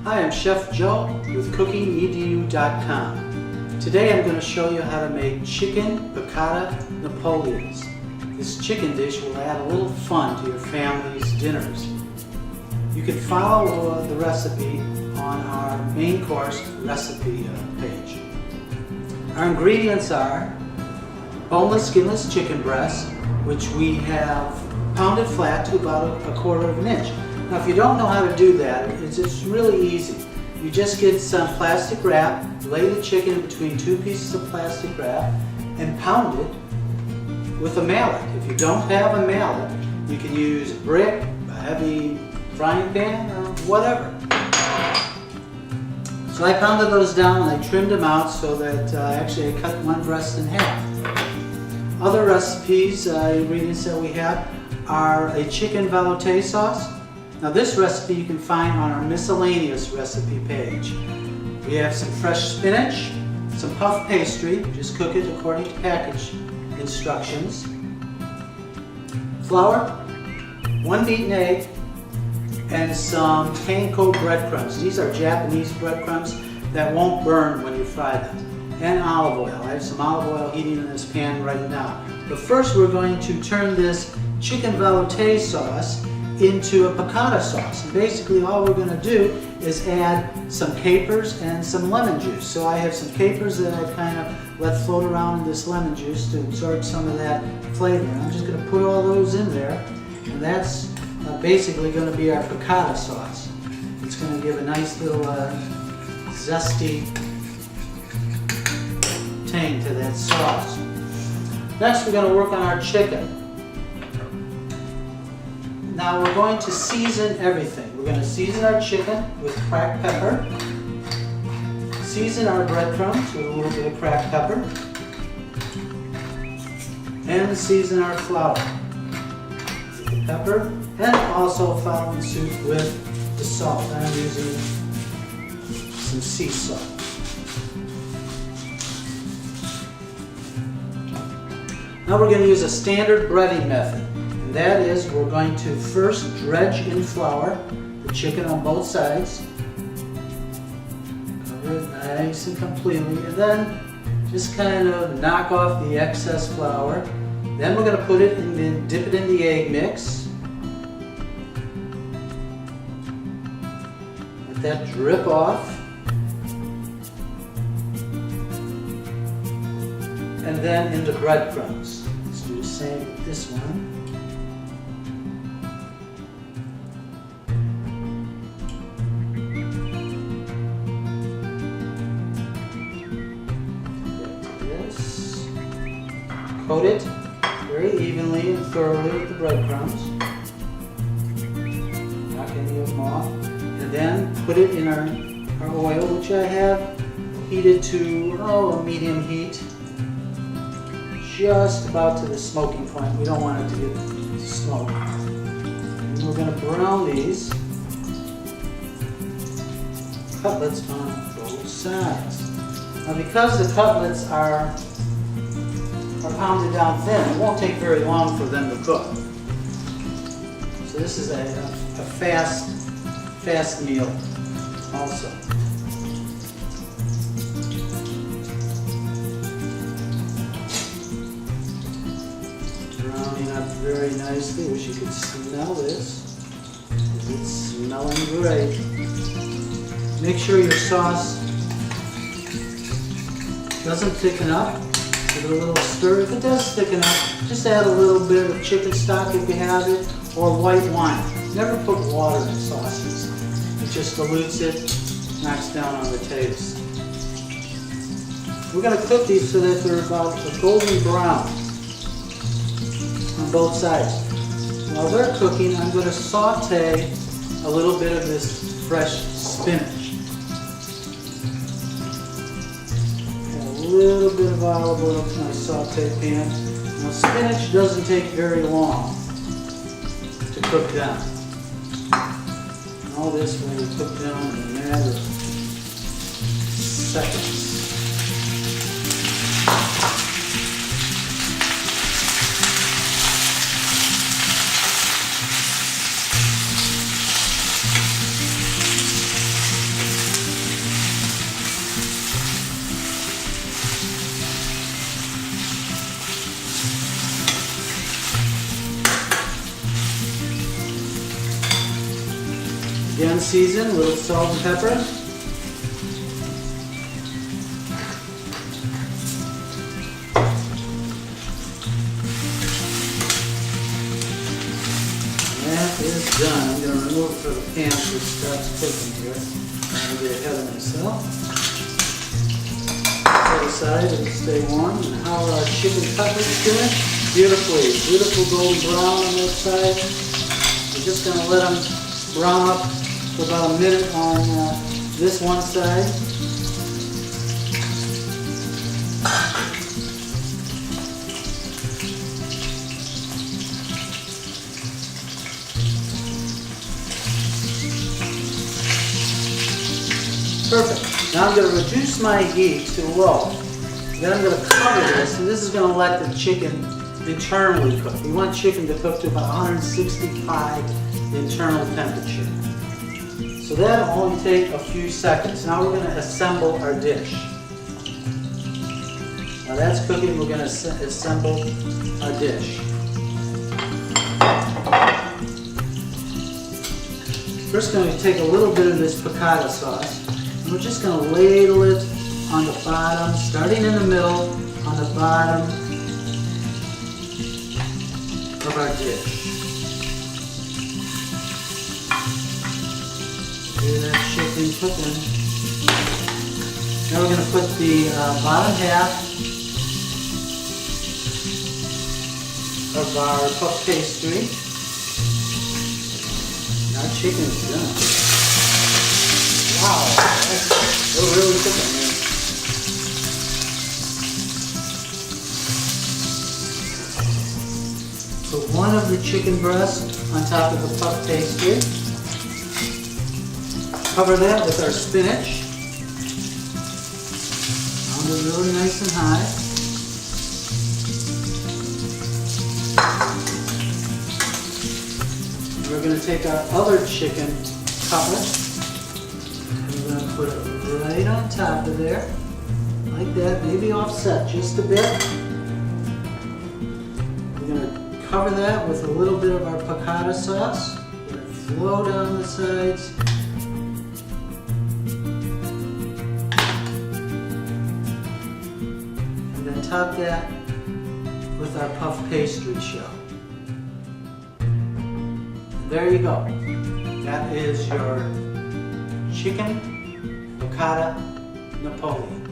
Hi, I'm Chef Joe with CookingEdu.com. Today I'm going to show you how to make chicken picatta napoleons. This chicken dish will add a little fun to your family's dinners. You can follow the recipe on our main course recipe page. Our ingredients are boneless, skinless chicken breast, which we have pounded flat to about a quarter of an inch. Now, if you don't know how to do that, it's really easy. You just get some plastic wrap, lay the chicken between two pieces of plastic wrap, and pound it with a mallet. If you don't have a mallet, you can use a brick, a heavy frying pan, or whatever. So I pounded those down and I trimmed them out so that actually I cut one breast in half. Other recipes, ingredients that we have are a chicken velouté sauce. Now this recipe you can find on our miscellaneous recipe page. We have some fresh spinach, some puff pastry, just cook it according to package instructions, flour, 1 beaten egg, and some panko breadcrumbs. These are Japanese breadcrumbs that won't burn when you fry them. And olive oil. I have some olive oil heating in this pan right now. But first we're going to turn this chicken velouté sauce into a picatta sauce. And basically all we're going to do is add some capers and some lemon juice. So I have some capers that I kind of let float around in this lemon juice to absorb some of that flavor. And I'm just going to put all those in there, and that's basically going to be our picatta sauce. It's going to give a nice little zesty tang to that sauce. Next we're going to work on our chicken. Now we're going to season everything. We're going to season our chicken with cracked pepper, season our breadcrumbs with a little bit of cracked pepper, and season our flour with the pepper, and also following suit with the salt. I'm using some sea salt. Now we're going to use a standard breading method. That is, we're going to first dredge in flour the chicken on both sides, cover it nice and completely, and then just kind of knock off the excess flour. Then we're going to put it in, dip it in the egg mix, let that drip off, and then into breadcrumbs. Let's do the same with this one. Coat it very evenly and thoroughly with the breadcrumbs. Knock any of them off. And then put it in our oil, which I have heated to a medium heat. Just about to the smoking point. We don't want it to get to smoke. And we're going to brown these cutlets on both sides. Now because the cutlets are pounded down thin, it won't take very long for them to cook. So this is a fast meal also. Browning up very nicely. Wish you could smell this. It's smelling great. Make sure your sauce doesn't thicken up. Give it a little stir. If it does thicken up, just add a little bit of chicken stock if you have it, or white wine. Never put water in sauces. It just dilutes it, knocks down on the taste. We're going to cook these so that they're about a golden brown on both sides. While they're cooking, I'm going to saute a little bit of this fresh spinach. A little bit of olive oil to my saute pan. Now spinach doesn't take very long to cook down. And all this will be cooked down in a matter of seconds. unseasoned, a little salt and pepper. That is done. I'm going to remove it from the pan so it starts cooking here. I'm going to get ahead of myself. Set aside and stay warm. And how are our chicken cutlets doing? Beautifully. Beautiful golden brown on that side. We're just going to let them brown up for about a minute on this one side. Perfect. Now I'm going to reduce my heat to low. Then I'm going to cover this, and this is going to let the chicken internally cook. We want chicken to cook to about 165 internal temperature. So that'll only take a few seconds. Now we're going to assemble our dish. Now that's cooking, we're going to assemble our dish. First going to take a little bit of this picatta sauce. And we're just going to ladle it on the bottom, starting in the middle, on the bottom of our dish. Hear that chicken cooking. Now we're going to put the bottom half of our puff pastry. Our chicken's done. Wow, we're really cooking here. Put one of the chicken breasts on top of the puff pastry. Cover that with our spinach. Pound it really nice and high. We're going to take our other chicken cutlet. We're going to put it right on top of there, like that, maybe offset just a bit. We're going to cover that with a little bit of our picatta sauce. Let it flow down the sides. And then top that with our puff pastry shell. There you go. That is your chicken piccata Napoleon.